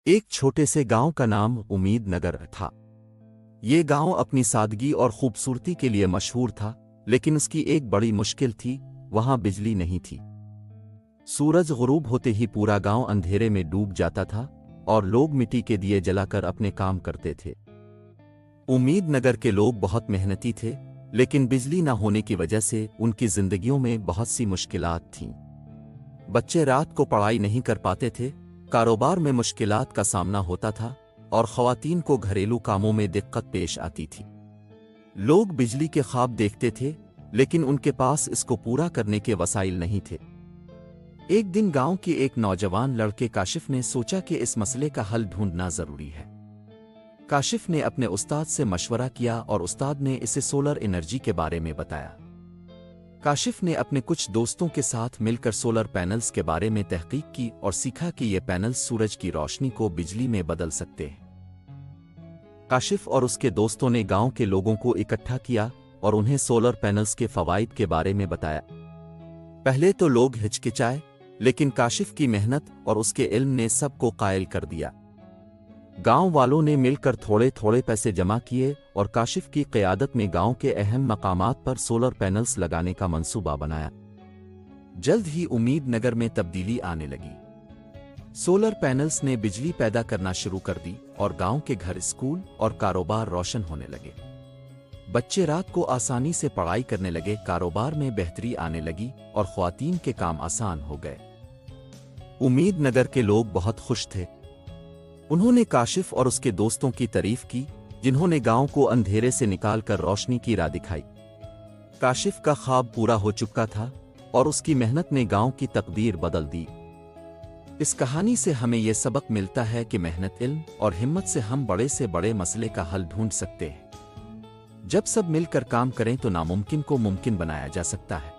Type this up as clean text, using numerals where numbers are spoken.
ایک چھوٹے سے گاؤں کا نام امید نگر تھا۔ یہ گاؤں اپنی سادگی اور خوبصورتی کے لیے مشہور تھا، لیکن اس کی ایک بڑی مشکل تھی، وہاں بجلی نہیں تھی۔ سورج غروب ہوتے ہی پورا گاؤں اندھیرے میں ڈوب جاتا تھا اور لوگ مٹی کے دیے جلا کر اپنے کام کرتے تھے۔ امید نگر کے لوگ بہت محنتی تھے، لیکن بجلی نہ ہونے کی وجہ سے ان کی زندگیوں میں بہت سی مشکلات تھیں۔ بچے رات کو پڑھائی نہیں کر پاتے تھے، کاروبار میں مشکلات کا سامنا ہوتا تھا، اور خواتین کو گھریلو کاموں میں دقت پیش آتی تھی۔ لوگ بجلی کے خواب دیکھتے تھے، لیکن ان کے پاس اس کو پورا کرنے کے وسائل نہیں تھے۔ ایک دن گاؤں کے ایک نوجوان لڑکے کاشف نے سوچا کہ اس مسئلے کا حل ڈھونڈنا ضروری ہے۔ کاشف نے اپنے استاد سے مشورہ کیا اور استاد نے اسے سولر انرجی کے بارے میں بتایا۔ کاشف نے اپنے کچھ دوستوں کے ساتھ مل کر سولر پینلز کے بارے میں تحقیق کی اور سیکھا کہ یہ پینلز سورج کی روشنی کو بجلی میں بدل سکتے ہیں۔ کاشف اور اس کے دوستوں نے گاؤں کے لوگوں کو اکٹھا کیا اور انہیں سولر پینلز کے فوائد کے بارے میں بتایا۔ پہلے تو لوگ ہچکچائے، لیکن کاشف کی محنت اور اس کے علم نے سب کو قائل کر دیا۔ گاؤں والوں نے مل کر تھوڑے تھوڑے پیسے جمع کیے اور کاشف کی قیادت میں گاؤں کے اہم مقامات پر سولر پینلز لگانے کا منصوبہ بنایا۔ جلد ہی امید نگر میں تبدیلی آنے لگی۔ سولر پینلز نے بجلی پیدا کرنا شروع کر دی اور گاؤں کے گھر، اسکول اور کاروبار روشن ہونے لگے۔ بچے رات کو آسانی سے پڑھائی کرنے لگے، کاروبار میں بہتری آنے لگی اور خواتین کے کام آسان ہو گئے۔ امید نگر کے لوگ بہت خوش تھے۔ انہوں نے کاشف اور اس کے دوستوں کی تعریف کی، جنہوں نے گاؤں کو اندھیرے سے نکال کر روشنی کی راہ دکھائی۔ کاشف کا خواب پورا ہو چکا تھا اور اس کی محنت نے گاؤں کی تقدیر بدل دی۔ اس کہانی سے ہمیں یہ سبق ملتا ہے کہ محنت، علم اور ہمت سے ہم بڑے سے بڑے مسئلے کا حل ڈھونڈ سکتے ہیں۔ جب سب مل کر کام کریں تو ناممکن کو ممکن بنایا جا سکتا ہے۔